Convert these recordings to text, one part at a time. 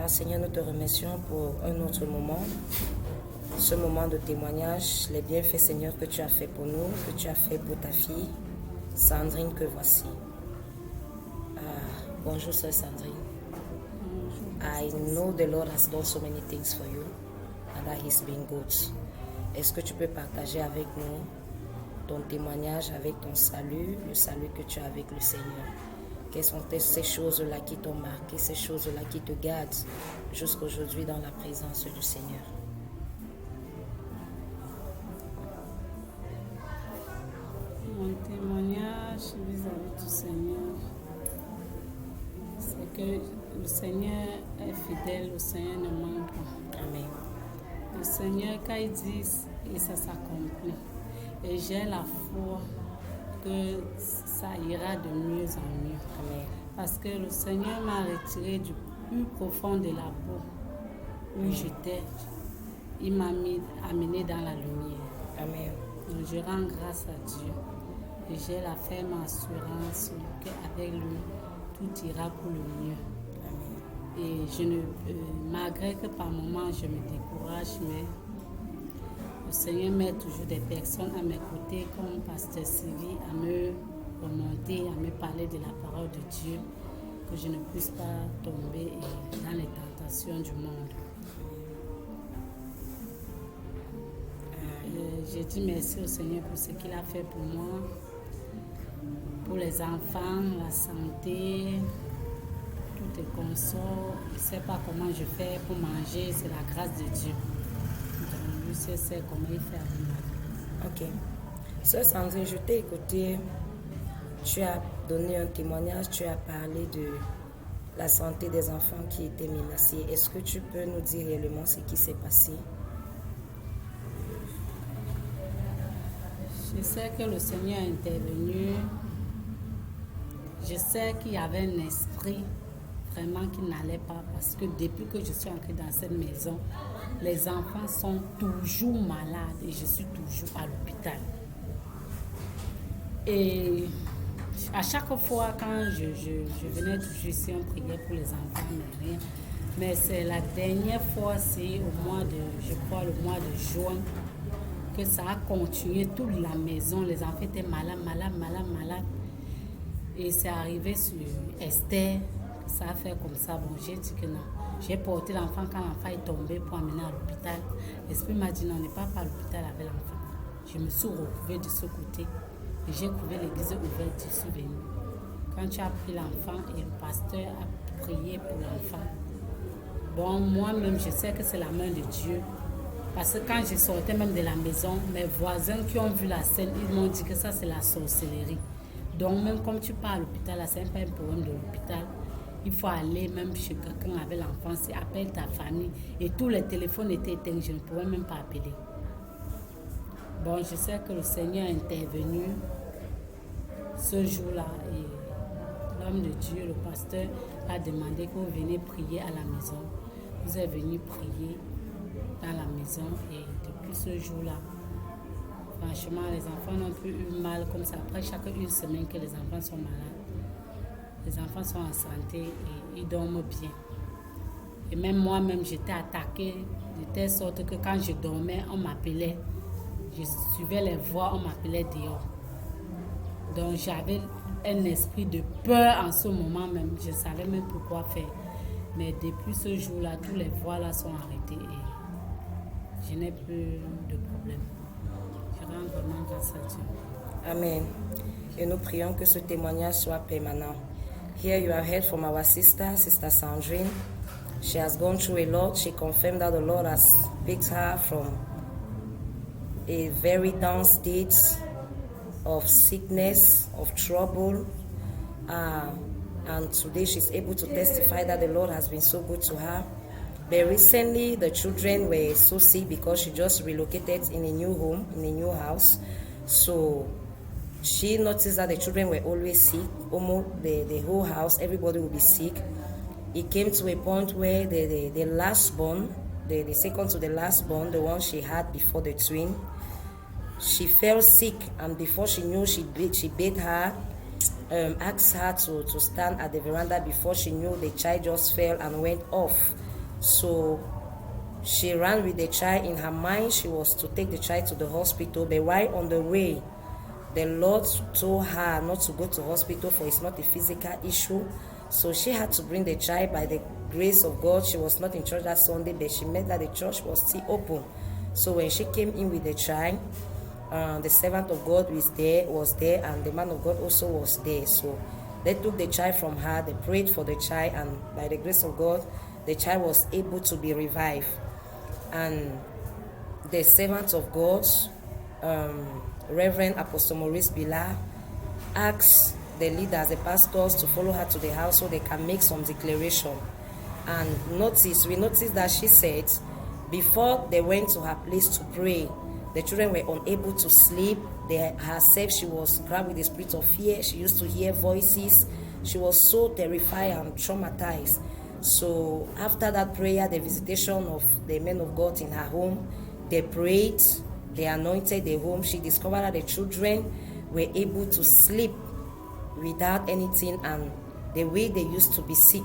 Seigneur, nous te remercions pour un autre moment, ce moment de témoignage, les bienfaits, Seigneur, que tu as fait pour nous, que tu as fait pour ta fille, Sandrine, que voici. Bonjour, Sœur Sandrine. I know the Lord has done so many things for you and that He's been good. Est-ce que tu peux partager avec nous ton témoignage avec ton salut, le salut que tu as avec le Seigneur? Quelles sont ces choses-là qui t'ont marqué, ces choses-là qui te gardent jusqu'aujourd'hui dans la présence du Seigneur? Mon témoignage vis-à-vis du Seigneur, c'est que le Seigneur est fidèle, le Seigneur ne ment pas. Amen. Le Seigneur, quand il dit, et ça s'accomplit. Et j'ai la foi que ça ira de mieux en mieux. Amen. Parce que le Seigneur m'a retiré du plus profond de la boue où j'étais. Il m'a amené dans la lumière. Amen. Donc je rends grâce à Dieu. Et j'ai la ferme assurance qu'avec lui, tout ira pour le mieux. Et je ne, malgré que par moments je me décourage, mais le Seigneur met toujours des personnes à mes côtés, comme Pasteur Sylvie, à me remonter, à me parler de la parole de Dieu, que je ne puisse pas tomber dans les tentations du monde. Je dis merci au Seigneur pour ce qu'il a fait pour moi, pour les enfants, la santé, tout est consort. Je ne sais pas comment je fais pour manger, c'est la grâce de Dieu. Donc, je sais comment il fait avec moi. Ok. Sœur Sandrine, je t'ai écouté. Tu as donné un témoignage, tu as parlé de la santé des enfants qui étaient menacés. Est-ce que tu peux nous dire réellement ce qui s'est passé? Je sais que le Seigneur est intervenu. Je sais qu'il y avait un esprit vraiment qui n'allait pas parce que depuis que je suis entrée dans cette maison, les enfants sont toujours malades et je suis toujours à l'hôpital. Et à chaque fois quand je venais toujours ici, on priait pour les enfants, mais rien. Mais c'est la dernière fois, c'est au mois de, je crois, le mois de juin, que ça a continué toute la maison. Les enfants étaient malades. Et c'est arrivé sur Esther, ça a fait comme ça. Bon, j'ai dit que non. J'ai porté l'enfant quand l'enfant est tombé pour amener à l'hôpital. L'esprit m'a dit non, on n'est pas à l'hôpital avec l'enfant. Je me suis retrouvée de ce côté. Et j'ai trouvé l'église ouverte, je suis venue. Quand tu as pris l'enfant et le pasteur a prié pour l'enfant. Bon, moi-même, je sais que c'est la main de Dieu. Parce que quand je sortais même de la maison, mes voisins qui ont vu la scène, ils m'ont dit que ça, c'est la sorcellerie. Donc, même comme tu pars à l'hôpital, là, c'est pas un problème de l'hôpital. Il faut aller même chez quelqu'un avec l'enfant, appelle ta famille. Et tous les téléphones étaient éteints, je ne pouvais même pas appeler. Bon, je sais que le Seigneur est intervenu ce jour-là. Et l'homme de Dieu, le pasteur, a demandé que vous veniez prier à la maison. Vous êtes venu prier dans la maison et depuis ce jour-là, franchement, les enfants n'ont plus eu mal comme ça. Après chaque une semaine que les enfants sont malades, les enfants sont en santé et ils dorment bien. Et même moi-même, j'étais attaquée de telle sorte que quand je dormais, on m'appelait. Je suivais les voix, on m'appelait dehors. Donc j'avais un esprit de peur en ce moment même. Je ne savais même plus quoi faire. Mais depuis ce jour-là, tous les voix là sont arrêtées et je n'ai plus de problème. Je rends vraiment grâce à Dieu. Amen. Et nous prions que ce témoignage soit permanent. Here you have heard from our sister Sandrine. She has gone through a lot. She confirmed that the Lord has picked her from a very down state of sickness, of trouble. And today she's able to testify that the Lord has been so good to her. But recently the children were so sick because she just relocated in a new home, in a new house. So she noticed that the children were always sick. Almost the whole house, everybody would be sick. It came to a point where the last born, the second to the last born, the one she had before the twin, she fell sick, and before she knew, she bathed her asked her to stand at the veranda. Before she knew, the child just fell and went off. So she ran with the child. In her mind, she was to take the child to the hospital, but while on the way, the Lord told her not to go to hospital, for it's not a physical issue. So she had to bring the child. By the grace of God, she was not in church that Sunday, but she met that the church was still open. So when she came in with the child, the servant of God was there, and the man of God also was there. So they took the child from her, they prayed for the child, and by the grace of God, the child was able to be revived. And the servant of God, Reverend Apostle Maurice Bila, asked the leaders, the pastors, to follow her to the house so they can make some declaration. And we noticed that she said, before they went to her place to pray, the children were unable to sleep. Herself, she was grabbed with the spirit of fear. She used to hear voices. She was so terrified and traumatized. So after that prayer, the visitation of the men of God in her home, they prayed, they anointed the home. She discovered that the children were able to sleep without anything, and the way they used to be sick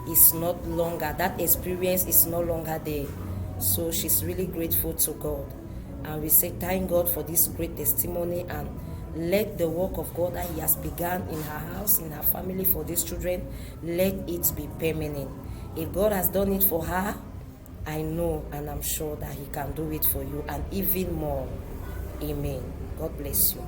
is not longer. That experience is no longer there. So she's really grateful to God. And we say thank God for this great testimony, and let the work of God that He has begun in her house, in her family, for these children, let it be permanent. If God has done it for her, I know and I'm sure that He can do it for you, and even more. Amen. God bless you.